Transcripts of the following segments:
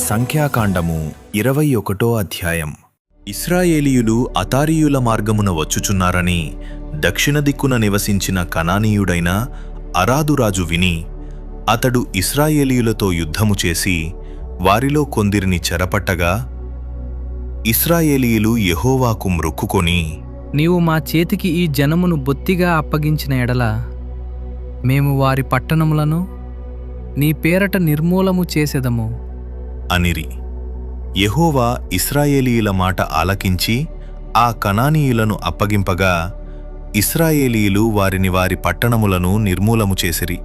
సంఖ్యాకాండము 21 అధ్యాయం. ఇశ్రాయేలీయులు అతారీయుల మార్గమున వచ్చుచున్నారని దక్షిణ దిక్కున నివసించిన కనానీయుడైన అరాదురాజు విని అతడు ఇశ్రాయేలీయులతో యుద్ధము చేసి వారిలో కొందరిని చెరపట్టగా ఇశ్రాయేలీయులు యెహోవాకు మ్రొక్కుకొని, నీవు మా చేతికి ఈ జనమును బొత్తిగా అప్పగించిన ఎడల మేము వారి పట్టణములను నీ పేరట నిర్మూలము చేసెదము అనిరి. యెహోవా ఇశ్రాయేలీయుల మాట ఆలకించి ఆ కనానీయులను అప్పగింపగా ఇశ్రాయేలీయులు వారిని వారి పట్టణములను నిర్మూలము చేసిరి.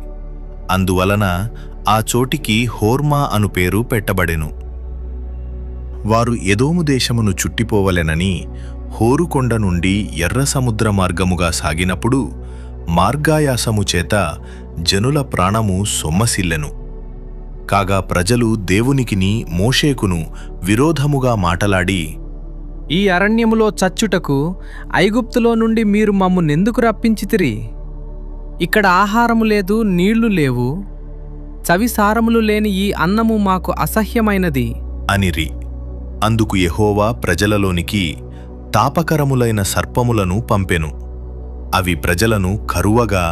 అందువలన ఆ చోటికి హోర్మా అను పేరు పెట్టబడెను. వారు ఎదోము దేశమును చుట్టిపోవలెనని హోరుకొండ నుండి ఎర్ర సముద్ర మార్గముగా సాగినప్పుడు మార్గాయాసము చేత జనుల ప్రాణము సొమ్మసిల్లెను. కాగా ప్రజలు దేవునికిని మోషేకును విరోధముగా మాటలాడి, ఈ అరణ్యములో చచ్చుటకు ఐగుప్తులో నుండి మీరు మమ్ము నెందుకు రప్పించితిరి? ఇక్కడ ఆహారము లేదు, నీళ్లు లేవు, చవిసారములు లేని ఈ అన్నము మాకు అసహ్యమైనది అనిరి. అందుకు యెహోవా ప్రజలలోనికి తాపకరములైన సర్పములను పంపెను. అవి ప్రజలను కరువగా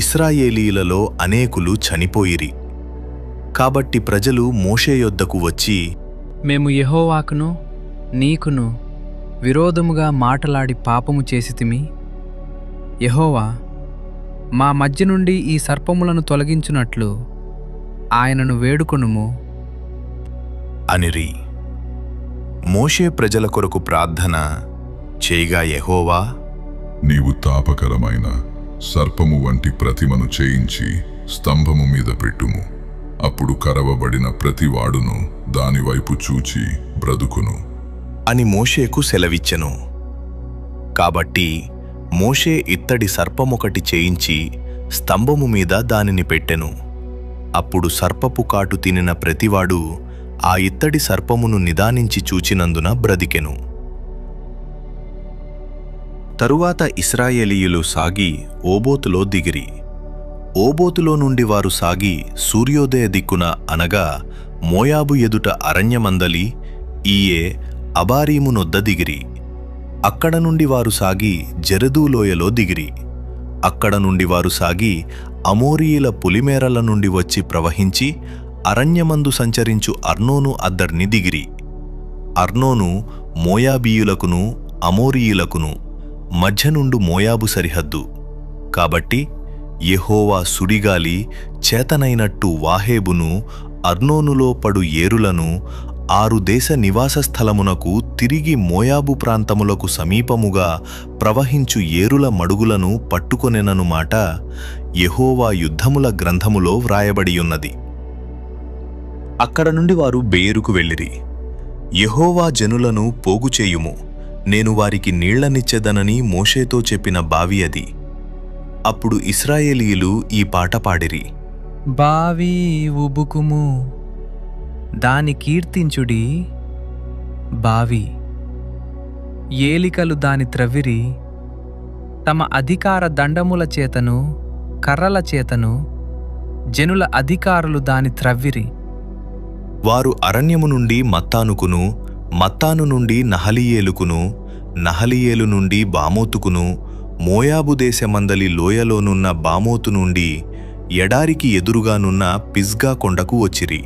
ఇశ్రాయేలీయులలో అనేకులు చనిపోయిరి. కాబట్టి ప్రజలు మోషే యొద్దకు వచ్చి, మేము యెహోవాకును నీకును విరోధముగా మాటలాడి పాపము చేసితిమి. యెహోవా మా మధ్య నుండి ఈ సర్పములను తొలగించునట్లు ఆయనను వేడుకొనుము అనిరి. మోషే ప్రజల కొరకు ప్రార్థన చేయగా యెహోవా, నీవు తాపకరమైన సర్పము వంటి ప్రతిమను చేయించి స్తంభము మీద పెట్టుము. అప్పుడు కరవబడిన ప్రతివాడును దానివైపు చూచి బ్రతుకును అని మోషేకు సెలవిచ్చెను. కాబట్టి మోషే ఇత్తడి సర్పమొకటి చేయించి స్తంభము మీద దానిని పెట్టెను. అప్పుడు సర్పపు కాటు తినిన ప్రతివాడు ఆ ఇత్తడి సర్పమును నిదానించి చూచినందున బ్రతికెను. తరువాత ఇశ్రాయేలీయులు సాగి ఓబోతులో దిగిరి. ఓబోతులో నుండి వారు సాగి సూర్యోదయ దిక్కున అనగా మోయాబు ఎదుట అరణ్యమందలి ఈయే అబారీము నొద్ద దిగిరి. అక్కడ నుండి వారు సాగి జెరెదు లోయలో దిగిరి. అక్కడ నుండి వారు సాగి అమోరీయుల పులిమేరల నుండి వచ్చి ప్రవహించి అరణ్యమందు సంచరించు అర్నోను అద్దర్ని దిగిరి. అర్నోను మోయాబీయులకును అమోరీయులకును మధ్య నుండు మోయాబు సరిహద్దు. కాబట్టి యెహోవా సుడిగాలి చేతనైనట్టు వాహేబును అర్నోనులో పడు ఏరులను 6 దేశ నివాస స్థలమునకు తిరిగి మోయాబు ప్రాంతములకు సమీపముగా ప్రవహించు ఏరుల మడుగులను పట్టుకొనెనను మాట యెహోవా యుద్ధముల గ్రంథములో వ్రాయబడియున్నది. అక్కడ నుండి వారు బేరుకు వెళ్ళిరి. యెహోవా జనులను పోగుచేయుము, నేను వారికి నీళ్లనిచ్చెదనని మోషేతో చెప్పిన బావి అది. అప్పుడు ఇశ్రాయేలీయులు ఈ పాట పాడిరి. బావి ఉబుకుము దాని కీర్తించుడి, బావి ఏలికలు దాని త్రవ్విరి, తమ అధికార దండముల చేతను కర్రల చేతను జనుల అధికారులు దాని త్రవ్విరి. వారు అరణ్యము నుండి మత్తానుకును, మత్తాను నుండి నహలీయేలుకును, నహలీయేలు నుండి బామోతుకును, మోయాబు దేశమందలి లోయలోనున్న బామోతు నుండి ఎడారికి ఎదురుగానున్న పిస్గా కొండకు వచ్చిరి.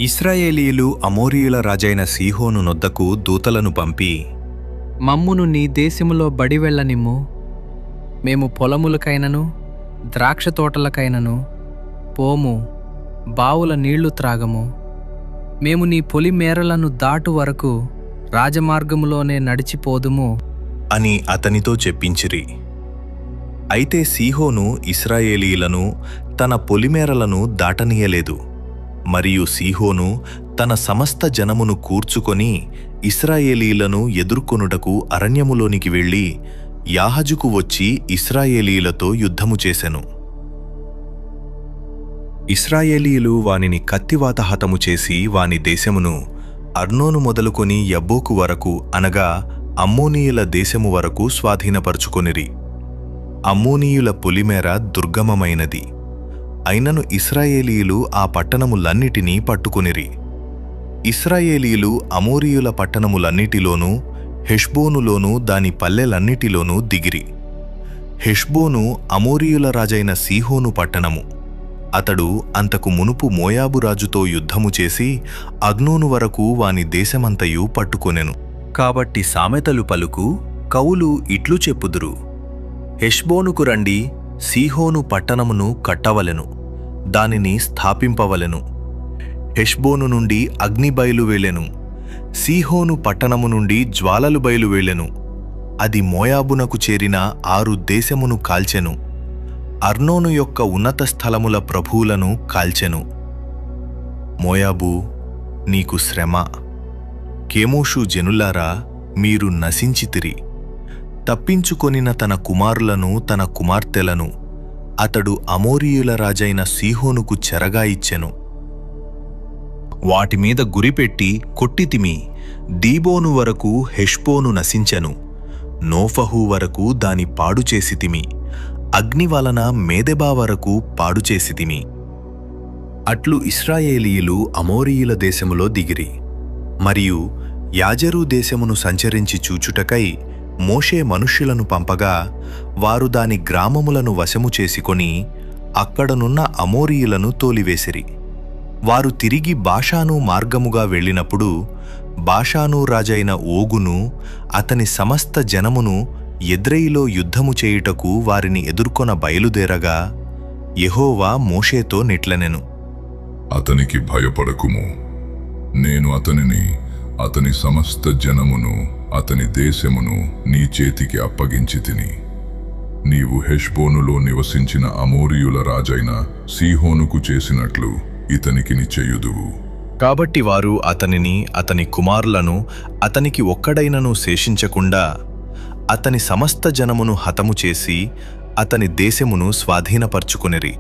ఇశ్రాయేలీయులు అమోరీయుల రాజైన సీహోను నొద్దకు దూతలను పంపి, మమ్మును నీ దేశములో బడి వెళ్ళనిమ్ము, మేము పొలములకైనను ద్రాక్ష తోటలకైనను పోము, బావుల నీళ్లు త్రాగము. మేము నీ పొలిమేరలను దాటు వరకు రాజమార్గములోనే నడిచిపోదుము అని అతనితో చెప్పించిరి. అయితే సీహోను ఇశ్రాయేలీయులను తన పొలిమేరలను దాటనీయలేదు. మరియు సీహోను తన సమస్త జనమును కూర్చుకొని ఇశ్రాయేలీయులను ఎదుర్కొనుటకు అరణ్యములోనికి వెళ్ళి యాహజుకు వచ్చి ఇశ్రాయేలీయులతో యుద్ధము చేసెను. ఇశ్రాయేలీయులు వానిని కత్తివాత హతము చేసి వాని దేశమును అర్నోను మొదలుకొని యబ్బోకు వరకు అనగా అమ్మోనీయుల దేశము వరకు స్వాధీనపరుచుకొనిరి. అమ్మోనీయుల పొలిమేర దుర్గమమైనది. అయినను ఇశ్రాయేలీయులు ఆ పట్టణములన్నిటినీ పట్టుకొనిరి. ఇశ్రాయేలీయులు అమోరీయుల పట్టణములన్నిటిలోనూ హెష్బోనులోనూ దాని పల్లెలన్నిటిలోనూ దిగిరి. హెష్బోను అమోరీయుల రాజైన సీహోను పట్టణము. అతడు అంతకు మునుపు మోయాబు రాజుతో యుద్ధము చేసి అర్నోను వరకు వాని దేశమంతయు పట్టుకొనెను. కాబట్టి సామెతలు పలుకు కవులు ఇట్లు చెప్పుదురు: హెష్బోనుకు రండి, సీహోను పట్టణమును కట్టవలెను, దానిని స్థాపింపవలెను. హెష్బోను నుండి అగ్ని బయలువెళ్ళెను, సీహోను పట్టణము నుండి జ్వాలలు బయలువెళ్ళెను. అది మోయాబునకు చేరిన 6 దేశమును కాల్చెను, అర్నోను యొక్క ఉన్నత స్థలముల ప్రభువులను కాల్చెను. మోయాబు, నీకు శ్రమ! కేమోషు జనులారా, మీరు నశించితిరి. తప్పించుకొనిన తన కుమారులను తన కుమార్తెలను అతడు అమోరీయుల రాజైన సీహోనుకు చెరగా ఇచ్చెను. వాటిమీద గురిపెట్టి కొట్టితిమి. దీబోను వరకు హెష్బోను నశించెను, నోఫహు వరకు దాని పాడు చేసితిమి, అగ్ని వలన మేదెబా వరకు పాడు చేసితిమి. అట్లు ఇశ్రాయేలీయులు అమోరీయుల దేశములో దిగిరి. మరియు యాజెరు దేశమును సంచరించి చూచుటకై మోషే మనుష్యులను పంపగా వారు దాని గ్రామములను వశము చేసుకొని అక్కడనున్న అమోరీయులను తోలివేసిరి. వారు తిరిగి బాషాను మార్గముగా వెళ్ళినప్పుడు బాషాను రాజైన ఓగును అతని సమస్త జనమును ఎద్రెయిలో యుద్ధము చేయుటకు వారిని ఎదుర్కొన బయలుదేరగా యెహోవా మోషేతో నిట్లనెను: అతనికి భయపడకుము. నేను అతనిని, అతని సమస్త జనమును, అతని దేశమును నీ చేతికి అప్పగించి తిని. నీవు హెష్బోనులో నివసించిన అమోరీయుల రాజైన సీహోనుకు చేసినట్లు ఇతనికి చెయ్యుదువు. కాబట్టి వారు అతనిని, అతని కుమారులను అతనికి ఒక్కడైనను శేషించకుండా అతని సమస్త జనమును హతము చేసి అతని దేశమును స్వాధీనపర్చుకొనిరి.